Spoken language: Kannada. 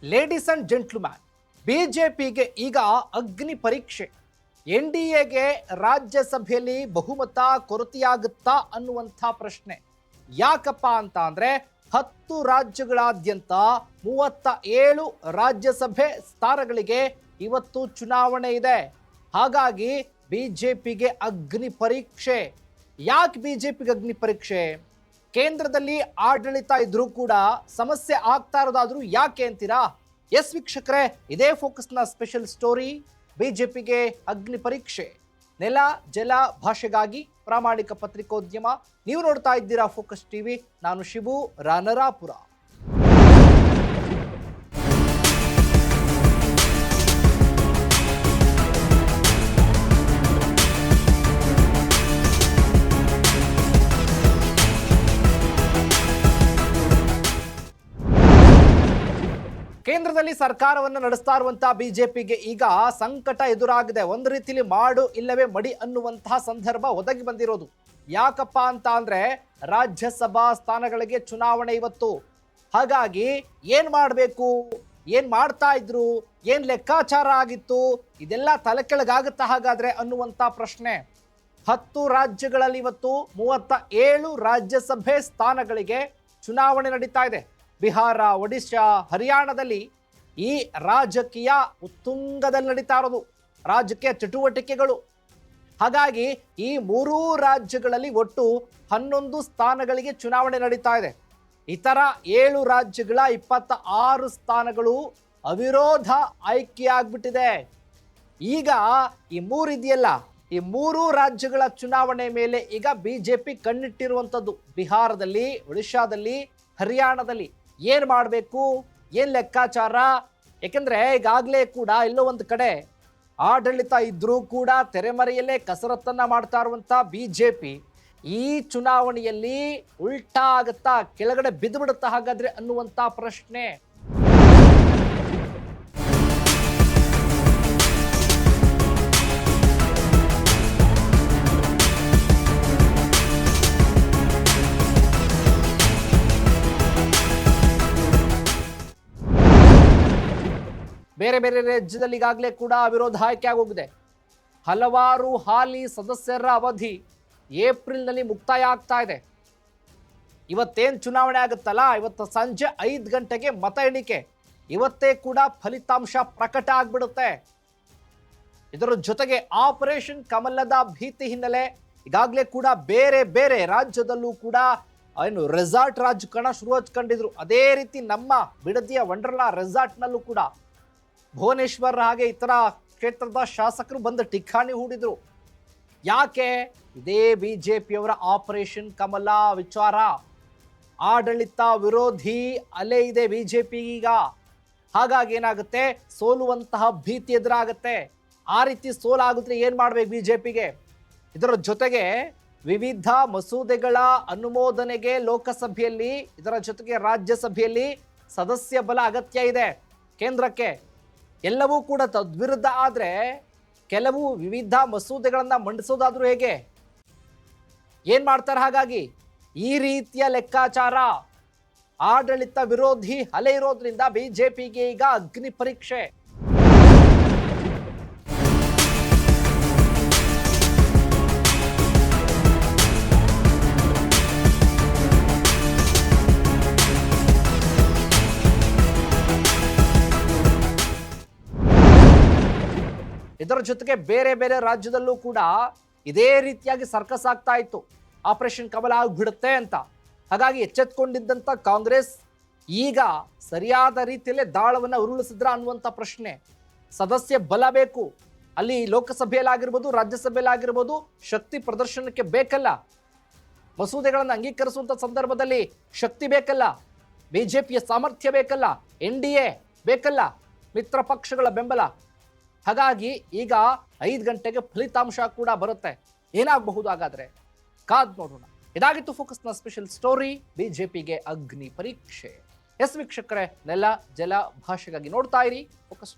ಲೇಡೀಸ್ ಅಂಡ್ ಜೆಂಟ್ಲ್ಮ್ಯಾನ್, ಬಿಜೆಪಿಗೆ ಈಗ ಅಗ್ನಿ ಪರೀಕ್ಷೆ. NDAಗೆ ರಾಜ್ಯಸಭೆಯಲ್ಲಿ ಬಹುಮತ ಕೊರತೆಯಾಗುತ್ತಾ ಅನ್ನುವಂಥ ಪ್ರಶ್ನೆ. ಯಾಕಪ್ಪ ಅಂತ ಅಂದ್ರೆ 10 ರಾಜ್ಯಗಳಾದ್ಯಂತ 37 ರಾಜ್ಯಸಭೆ ಸ್ಥಾನಗಳಿಗೆ ಇವತ್ತು ಚುನಾವಣೆ ಇದೆ. ಹಾಗಾಗಿ ಬಿಜೆಪಿಗೆ ಅಗ್ನಿ ಪರೀಕ್ಷೆ. ಯಾಕೆ ಬಿಜೆಪಿಗೆ ಅಗ್ನಿ ಪರೀಕ್ಷೆ? ಕೇಂದ್ರದಲ್ಲಿ ಆಡಳಿತ ಇದ್ರೂ ಕೂಡ ಸಮಸ್ಯೆ ಆಗ್ತಾ ಇರೋದಾದ್ರೂ ಯಾಕೆ ಅಂತೀರಾ? ಎಸ್ ವೀಕ್ಷಕರೇ, ಇದೇ ಫೋಕಸ್ನ ಸ್ಪೆಷಲ್ ಸ್ಟೋರಿ. ಬಿಜೆಪಿಗೆ ಅಗ್ನಿ ಪರೀಕ್ಷೆ. ನೆಲ ಜಲ ಭಾಷೆಗಾಗಿ ಪ್ರಾಮಾಣಿಕ ಪತ್ರಿಕೋದ್ಯಮ. ನೀವು ನೋಡ್ತಾ ಇದ್ದೀರಾ ಫೋಕಸ್ ಟಿವಿ. ನಾನು ಶಿವು ರಾನರಾಪುರ. ಕೇಂದ್ರದಲ್ಲಿ ಸರ್ಕಾರವನ್ನು ನಡೆಸ್ತಾ ಇರುವಂತಹ ಬಿಜೆಪಿಗೆ ಈಗ ಸಂಕಟ ಎದುರಾಗಿದೆ. ಒಂದು ರೀತಿಯಲ್ಲಿ ಮಾಡು ಇಲ್ಲವೇ ಮಡಿ ಅನ್ನುವಂತಹ ಸಂದರ್ಭ ಒದಗಿ ಬಂದಿರೋದು. ಯಾಕಪ್ಪ ಅಂತ ಅಂದ್ರೆ ರಾಜ್ಯಸಭಾ ಸ್ಥಾನಗಳಿಗೆ ಚುನಾವಣೆ ಇವತ್ತು. ಹಾಗಾಗಿ ಏನ್ ಮಾಡಬೇಕು, ಏನ್ ಮಾಡ್ತಾ ಇದ್ರು, ಏನ್ ಲೆಕ್ಕಾಚಾರ ಆಗಿತ್ತು, ಇದೆಲ್ಲ ತಲೆ ಕೆಳಗಾಗುತ್ತಾ ಹಾಗಾದ್ರೆ ಅನ್ನುವಂತ ಪ್ರಶ್ನೆ. 10 ರಾಜ್ಯಗಳಲ್ಲಿ ಇವತ್ತು 37 ರಾಜ್ಯಸಭೆ ಸ್ಥಾನಗಳಿಗೆ ಚುನಾವಣೆ ನಡೀತಾ ಇದೆ. ಬಿಹಾರ, ಒಡಿಶಾ, ಹರಿಯಾಣದಲ್ಲಿ ಈ ರಾಜಕೀಯ ಉತ್ತುಂಗದಲ್ಲಿ ನಡೀತಾ ಇರೋದು, ರಾಜಕೀಯ ಚಟುವಟಿಕೆಗಳು. ಹಾಗಾಗಿ ಈ 3 ರಾಜ್ಯಗಳಲ್ಲಿ ಒಟ್ಟು 11 ಸ್ಥಾನಗಳಿಗೆ ಚುನಾವಣೆ ನಡೀತಾ ಇದೆ. ಇತರ 7 ರಾಜ್ಯಗಳ 26 ಸ್ಥಾನಗಳು ಅವಿರೋಧ ಆಯ್ಕೆಯಾಗ್ಬಿಟ್ಟಿದೆ. ಈಗ ಈ 3 ಇದೆಯಲ್ಲ, ಈ 3 ರಾಜ್ಯಗಳ ಚುನಾವಣೆ ಮೇಲೆ ಈಗ ಬಿಜೆಪಿ ಕಣ್ಣಿಟ್ಟಿರುವಂಥದ್ದು. ಬಿಹಾರದಲ್ಲಿ, ಒಡಿಶಾದಲ್ಲಿ, ಹರಿಯಾಣದಲ್ಲಿ ಏನ್ ಮಾಡಬೇಕು, ಏನ್ ಲೆಕ್ಕಾಚಾರ? ಯಾಕೆಂದ್ರೆ ಈಗಾಗಲೇ ಕೂಡ ಎಲ್ಲೋ ಒಂದು ಕಡೆ ಆಡಳಿತ ಇದ್ರೂ ಕೂಡ ತೆರೆಮರೆಯಲ್ಲೇ ಕಸರತ್ತನ್ನ ಮಾಡ್ತಾ ಇರುವಂತ ಬಿಜೆಪಿ ಈ ಚುನಾವಣೆಯಲ್ಲಿ ಉಲ್ಟಾ ಆಗುತ್ತಾ, ಕೆಳಗಡೆ ಬಿದ್ದು ಬಿಡುತ್ತಾ ಹಾಗಾದ್ರೆ ಅನ್ನುವಂತ ಪ್ರಶ್ನೆ. ಬೇರೆ ಬೇರೆ ರಾಜ್ಯದಲ್ಲಿ ಈಗಾಗಲೇ ಕೂಡ ವಿರೋಧ ಆಯ್ಕೆ ಆಗೋಗಿದೆ. ಹಲವಾರು ಹಾಲಿ ಸದಸ್ಯರ ಅವಧಿ ಏಪ್ರಿಲ್ನಲ್ಲಿ ಮುಕ್ತಾಯ ಆಗ್ತಾ ಇದೆ. ಇವತ್ತೇನು ಚುನಾವಣೆ ಆಗುತ್ತಲ್ಲ, ಇವತ್ತು ಸಂಜೆ 5 ಗಂಟೆಗೆ ಮತ ಎಣಿಕೆ. ಇವತ್ತೇ ಕೂಡ ಫಲಿತಾಂಶ ಪ್ರಕಟ ಆಗ್ಬಿಡುತ್ತೆ. ಇದರ ಜೊತೆಗೆ ಆಪರೇಷನ್ ಕಮಲದ ಭೀತಿ ಹಿನ್ನೆಲೆ ಈಗಾಗಲೇ ಕೂಡ ಬೇರೆ ಬೇರೆ ರಾಜ್ಯದಲ್ಲೂ ಕೂಡ ಏನು ರೆಸಾರ್ಟ್ ರಾಜಕಾರಣ ಶುರು ಹಚ್ಕೊಂಡಿದ್ರು. ಅದೇ ರೀತಿ ನಮ್ಮ ಬಿಡದಿಯ ವಂಡರ್ಲಾ ರೆಸಾರ್ಟ್ನಲ್ಲೂ ಕೂಡ ಭುವನೇಶ್ವರ್ ಹಾಗೆ ಇತರ ಕ್ಷೇತ್ರದ ಶಾಸಕರು ಬಂದು ಠಿಕಾಣಿ ಹೂಡಿದ್ರು. ಯಾಕೆ? ಇದೇ ಬಿಜೆಪಿಯವರ ಆಪರೇಷನ್ ಕಮಲ ವಿಚಾರ. ಆಡಳಿತ ವಿರೋಧಿ ಅಲೆ ಇದೆ ಬಿಜೆಪಿ ಈಗ. ಹಾಗಾಗಿ ಏನಾಗುತ್ತೆ, ಸೋಲುವಂತಹ ಭೀತಿ ಎದುರಾಗುತ್ತೆ. ಆ ರೀತಿ ಸೋಲಾಗಿದ್ರೆ ಏನ್ ಮಾಡ್ಬೇಕು ಬಿಜೆಪಿಗೆ? ಇದರ ಜೊತೆಗೆ ವಿವಿಧ ಮಸೂದೆಗಳ ಅನುಮೋದನೆಗೆ ಲೋಕಸಭೆಯಲ್ಲಿ, ಇದರ ಜೊತೆಗೆ ರಾಜ್ಯಸಭೆಯಲ್ಲಿ ಸದಸ್ಯ ಬಲ ಅಗತ್ಯ ಇದೆ ಕೇಂದ್ರಕ್ಕೆ. ಎಲ್ಲವೂ ಕೂಡ ತದ್ವಿರುದ್ಧ ಆದರೆ ಕೆಲವು ವಿವಿಧ ಮಸೂದೆಗಳನ್ನು ಮಂಡಿಸೋದಾದ್ರೂ ಹೇಗೆ? ಏನ್ ಮಾಡ್ತಾರೆ? ಹಾಗಾಗಿ ಈ ರೀತಿಯ ಲೆಕ್ಕಾಚಾರ, ಆಡಳಿತ ವಿರೋಧಿ ಅಲೆ ಇರೋದ್ರಿಂದ ಬಿಜೆಪಿಗೆ ಈಗ ಅಗ್ನಿ ಪರೀಕ್ಷೆ. ಇದರ ಜೊತೆಗೆ ಬೇರೆ ಬೇರೆ ರಾಜ್ಯದಲ್ಲೂ ಕೂಡ ಇದೇ ರೀತಿಯಾಗಿ ಸರ್ಕಸ್ ಆಗ್ತಾ ಇತ್ತು. ಆಪರೇಷನ್ ಕಮಲ ಆಗ್ಬಿಡುತ್ತೆ ಅಂತ. ಹಾಗಾಗಿ ಎಚ್ಚೆತ್ಕೊಂಡಿದ್ದಂಥ ಕಾಂಗ್ರೆಸ್ ಈಗ ಸರಿಯಾದ ರೀತಿಯಲ್ಲೇ ದಾಳವನ್ನು ಉರುಳಿಸಿದ್ರ ಅನ್ನುವಂಥ ಪ್ರಶ್ನೆ. ಸದಸ್ಯ ಬಲ ಬೇಕು. ಅಲ್ಲಿ ಲೋಕಸಭೆಯಲ್ಲಾಗಿರ್ಬೋದು, ರಾಜ್ಯಸಭೆಯಲ್ಲಾಗಿರ್ಬೋದು ಶಕ್ತಿ ಪ್ರದರ್ಶನಕ್ಕೆ ಬೇಕಲ್ಲ. ಮಸೂದೆಗಳನ್ನು ಅಂಗೀಕರಿಸುವಂಥ ಸಂದರ್ಭದಲ್ಲಿ ಶಕ್ತಿ ಬೇಕಲ್ಲ, ಬಿಜೆಪಿಯ ಸಾಮರ್ಥ್ಯ ಬೇಕಲ್ಲ, NDA ಬೇಕಲ್ಲ, ಮಿತ್ರ ಪಕ್ಷಗಳ ಬೆಂಬಲ. ಹಾಗಾಗಿ ಈಗ 5 ಗಂಟೆಗೆ ಫಲಿತಾಂಶ ಕೂಡ ಬರುತ್ತೆ. ಏನಾಗಬಹುದು ಹಾಗಾದ್ರೆ? ಕಾದ್ ನೋಡೋಣ. ಇದಾಗಿತ್ತು ಫೋಕಸ್ನ ಸ್ಪೆಷಲ್ ಸ್ಟೋರಿ. ಬಿಜೆಪಿಗೆ ಅಗ್ನಿ ಪರೀಕ್ಷೆ. ಎಸ್ ವೀಕ್ಷಕರೇ, ನೆಲ ಜಲ ಭಾಷೆಗಾಗಿ ನೋಡ್ತಾ ಇರಿ ಫೋಕಸ್.